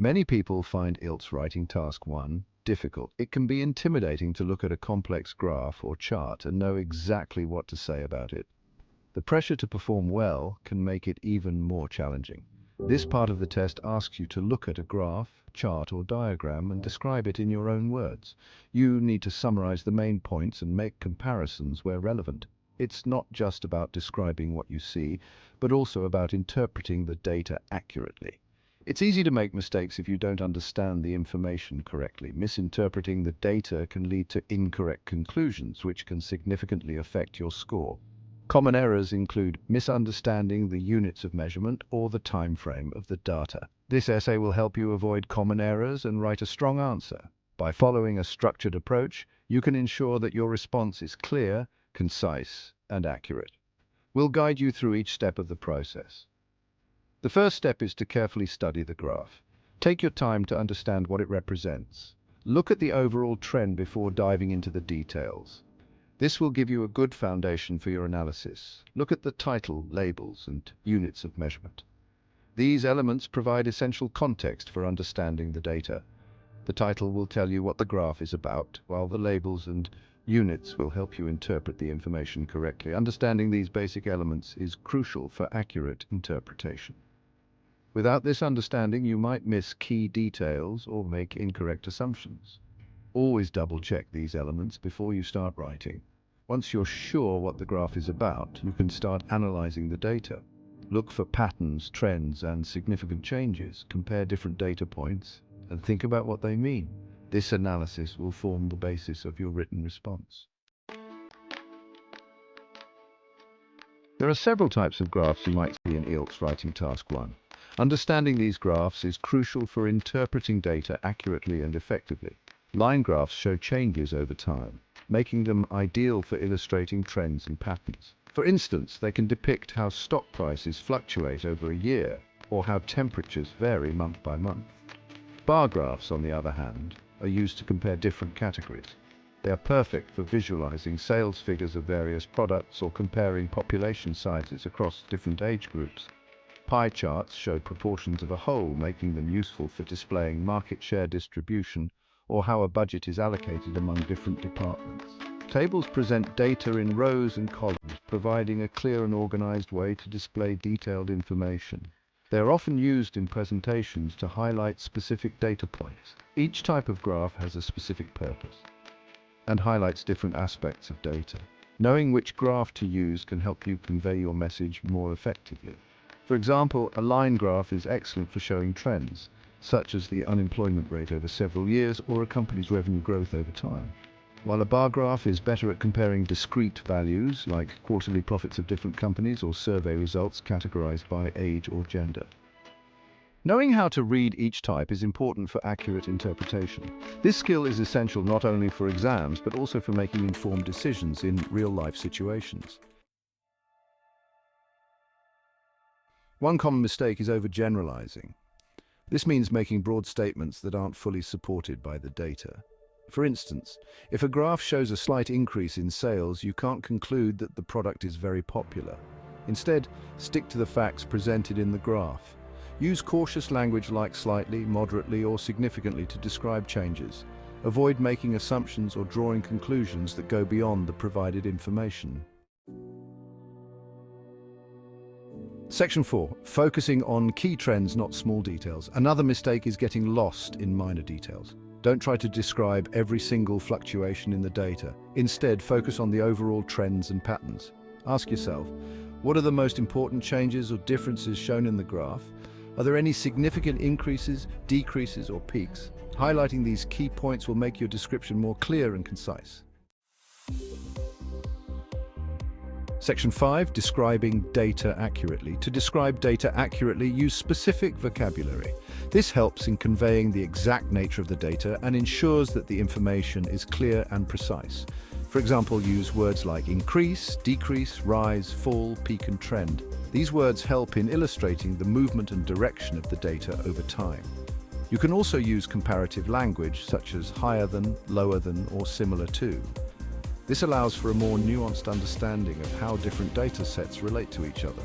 Many people find IELTS Writing Task 1 difficult. It can be intimidating to look at a complex graph or chart and know exactly what to say about it. The pressure to perform well can make it even more challenging. This part of the test asks you to look at a graph, chart, or diagram and describe it in your own words. You need to summarize the main points and make comparisons where relevant. It's not just about describing what you see, but also about interpreting the data accurately. It's easy to make mistakes if you don't understand the information correctly. Misinterpreting the data can lead to incorrect conclusions, which can significantly affect your score. Common errors include misunderstanding the units of measurement or the time frame of the data. This essay will help you avoid common errors and write a strong answer. By following a structured approach, you can ensure that your response is clear, concise, and accurate. We'll guide you through each step of the process. The first step is to carefully study the graph. Take your time to understand what it represents. Look at the overall trend before diving into the details. This will give you a good foundation for your analysis. Look at the title, labels, and units of measurement. These elements provide essential context for understanding the data. The title will tell you what the graph is about, while the labels and units will help you interpret the information correctly. Understanding these basic elements is crucial for accurate interpretation. Without this understanding, you might miss key details or make incorrect assumptions. Always double-check these elements before you start writing. Once you're sure what the graph is about, you can start analyzing the data. Look for patterns, trends, and significant changes. Compare different data points and think about what they mean. This analysis will form the basis of your written response. There are several types of graphs you might see in IELTS Writing Task 1. Understanding these graphs is crucial for interpreting data accurately and effectively. Line graphs show changes over time, making them ideal for illustrating trends and patterns. For instance, they can depict how stock prices fluctuate over a year, or how temperatures vary month by month. Bar graphs, on the other hand, are used to compare different categories. They are perfect for visualizing sales figures of various products or comparing population sizes across different age groups. Pie charts show proportions of a whole, making them useful for displaying market share distribution or how a budget is allocated among different departments. Tables present data in rows and columns, providing a clear and organized way to display detailed information. They are often used in presentations to highlight specific data points. Each type of graph has a specific purpose and highlights different aspects of data. Knowing which graph to use can help you convey your message more effectively. For example, a line graph is excellent for showing trends, such as the unemployment rate over several years or a company's revenue growth over time. While a bar graph is better at comparing discrete values, like quarterly profits of different companies or survey results categorized by age or gender. Knowing how to read each type is important for accurate interpretation. This skill is essential not only for exams, but also for making informed decisions in real-life situations. One common mistake is overgeneralizing. This means making broad statements that aren't fully supported by the data. For instance, if a graph shows a slight increase in sales, you can't conclude that the product is very popular. Instead, stick to the facts presented in the graph. Use cautious language like slightly, moderately, or significantly to describe changes. Avoid making assumptions or drawing conclusions that go beyond the provided information. Section 4. Focusing on key trends, not small details. Another mistake is getting lost in minor details. Don't try to describe every single fluctuation in the data. Instead, focus on the overall trends and patterns. Ask yourself, what are the most important changes or differences shown in the graph? Are there any significant increases, decreases, or peaks? Highlighting these key points will make your description more clear and concise. Section 5. Describing data accurately. To describe data accurately, use specific vocabulary. This helps in conveying the exact nature of the data and ensures that the information is clear and precise. For example, use words like increase, decrease, rise, fall, peak, and trend. These words help in illustrating the movement and direction of the data over time. You can also use comparative language, such as higher than, lower than, or similar to. This allows for a more nuanced understanding of how different data sets relate to each other.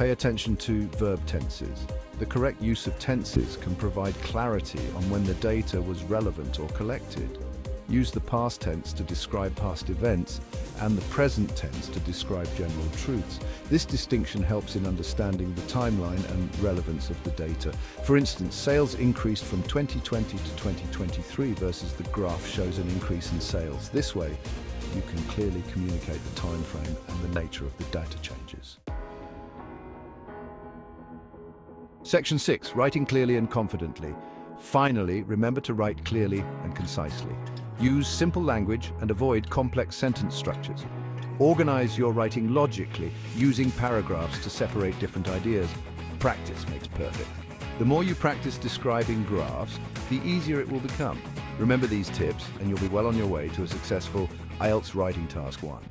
Pay attention to verb tenses. The correct use of tenses can provide clarity on when the data was relevant or collected. Use the past tense to describe past events and the present tense to describe general truths. This distinction helps in understanding the timeline and relevance of the data. For instance, sales increased from 2020 to 2023 versus the graph shows an increase in sales. This way, you can clearly communicate the time frame and the nature of the data changes. Section 6. Writing clearly and confidently. Finally, remember to write clearly and concisely. Use simple language and avoid complex sentence structures. Organize your writing logically, using paragraphs to separate different ideas. Practice makes perfect. The more you practice describing graphs, the easier it will become. Remember these tips and you'll be well on your way to a successful IELTS Writing Task 1.